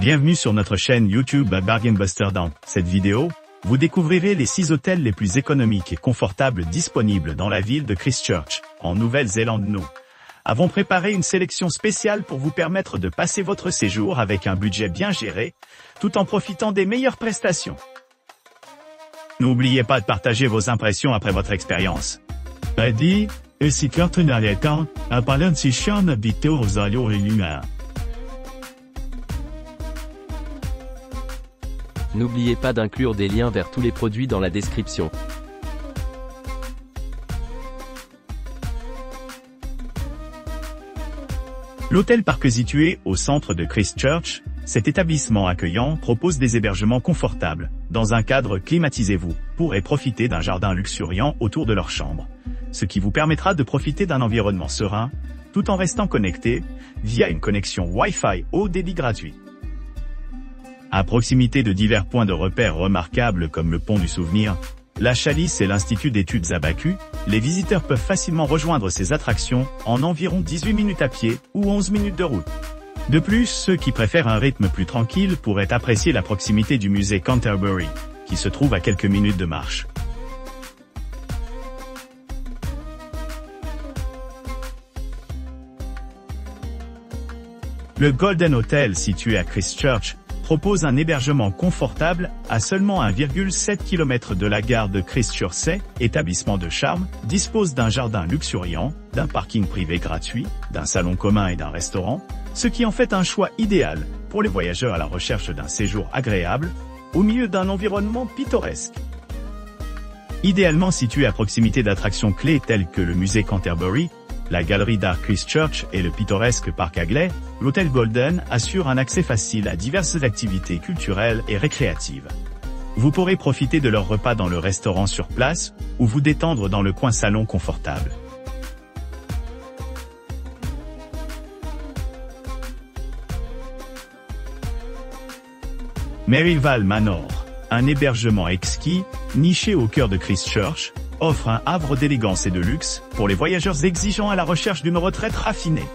Bienvenue sur notre chaîne YouTube Bargain Buster. Dans cette vidéo, vous découvrirez les 6 hôtels les plus économiques et confortables disponibles dans la ville de Christchurch, en Nouvelle-Zélande. Nous avons préparé une sélection spéciale pour vous permettre de passer votre séjour avec un budget bien géré, tout en profitant des meilleures prestations. N'oubliez pas de partager vos impressions après votre expérience. Ready, esse cartonaleta, a palancichon habité aux allios réunions. N'oubliez pas d'inclure des liens vers tous les produits dans la description. L'hôtel Park situé au centre de Christchurch, cet établissement accueillant propose des hébergements confortables, dans un cadre climatisé. Vous pourrez profiter d'un jardin luxuriant autour de leur chambre, ce qui vous permettra de profiter d'un environnement serein, tout en restant connecté, via une connexion Wi-Fi haut débit gratuit. À proximité de divers points de repère remarquables comme le pont du Souvenir, la Chalice et l'Institut d'études Abacu, les visiteurs peuvent facilement rejoindre ces attractions en environ 18 minutes à pied ou 11 minutes de route. De plus, ceux qui préfèrent un rythme plus tranquille pourraient apprécier la proximité du musée Canterbury, qui se trouve à quelques minutes de marche. Le Golden Hotel, situé à Christchurch, propose un hébergement confortable à seulement 1,7 km de la gare de Christchurch. Établissement de charme, dispose d'un jardin luxuriant, d'un parking privé gratuit, d'un salon commun et d'un restaurant, ce qui en fait un choix idéal pour les voyageurs à la recherche d'un séjour agréable, au milieu d'un environnement pittoresque. Idéalement situé à proximité d'attractions clés telles que le musée Canterbury, la galerie d'art Christchurch et le pittoresque parc Hagley, l'hôtel Golden assure un accès facile à diverses activités culturelles et récréatives. Vous pourrez profiter de leurs repas dans le restaurant sur place, ou vous détendre dans le coin salon confortable. Merivale Manor, un hébergement exquis, niché au cœur de Christchurch, offre un havre d'élégance et de luxe pour les voyageurs exigeants à la recherche d'une retraite raffinée.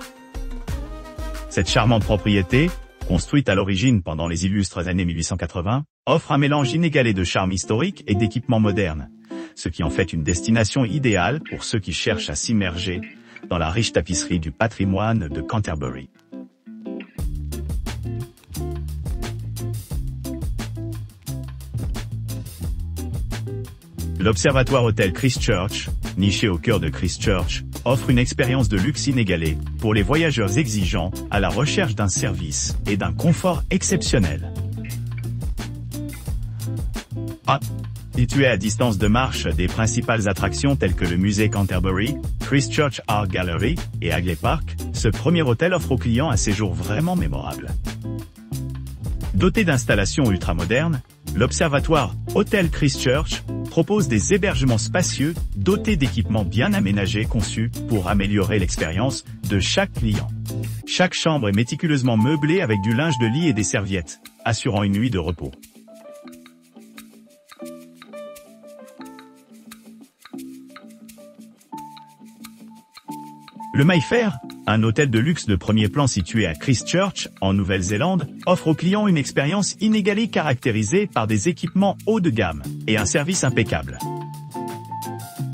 Cette charmante propriété, construite à l'origine pendant les illustres années 1880, offre un mélange inégalé de charme historique et d'équipements modernes, ce qui en fait une destination idéale pour ceux qui cherchent à s'immerger dans la riche tapisserie du patrimoine de Canterbury. L'Observatoire Hôtel Christchurch, niché au cœur de Christchurch, offre une expérience de luxe inégalée pour les voyageurs exigeants à la recherche d'un service et d'un confort exceptionnel. Situé à distance de marche des principales attractions telles que le musée Canterbury, Christchurch Art Gallery et Hagley Park, ce premier hôtel offre aux clients un séjour vraiment mémorable. Doté d'installations ultramodernes, l'Observatoire Hôtel Christchurch propose des hébergements spacieux, dotés d'équipements bien aménagés conçus pour améliorer l'expérience de chaque client. Chaque chambre est méticuleusement meublée avec du linge de lit et des serviettes, assurant une nuit de repos. Le Mayfair, un hôtel de luxe de premier plan situé à Christchurch, en Nouvelle-Zélande, offre aux clients une expérience inégalée caractérisée par des équipements haut de gamme et un service impeccable.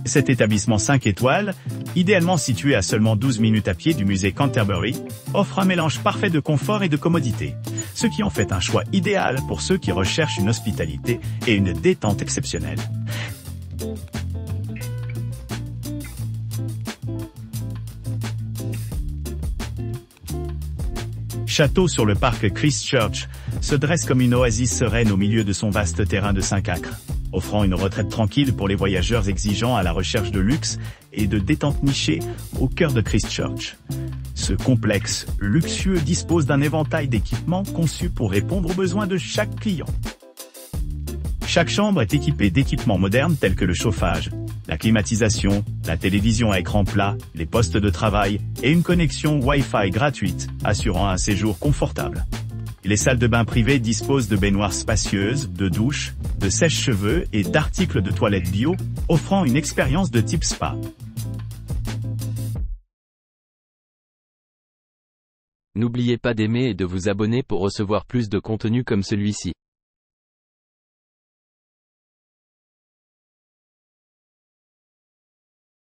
Cet établissement 5 étoiles, idéalement situé à seulement 12 minutes à pied du musée Canterbury, offre un mélange parfait de confort et de commodité, ce qui en fait un choix idéal pour ceux qui recherchent une hospitalité et une détente exceptionnelle. Château sur le parc Christchurch se dresse comme une oasis sereine au milieu de son vaste terrain de 5 acres, offrant une retraite tranquille pour les voyageurs exigeants à la recherche de luxe et de détente nichée au cœur de Christchurch. Ce complexe luxueux dispose d'un éventail d'équipements conçus pour répondre aux besoins de chaque client. Chaque chambre est équipée d'équipements modernes tels que le chauffage, la climatisation, la télévision à écran plat, les postes de travail et une connexion Wi-Fi gratuite, assurant un séjour confortable. Les salles de bain privées disposent de baignoires spacieuses, de douches, de sèche-cheveux et d'articles de toilette bio, offrant une expérience de type spa. N'oubliez pas d'aimer et de vous abonner pour recevoir plus de contenu comme celui-ci.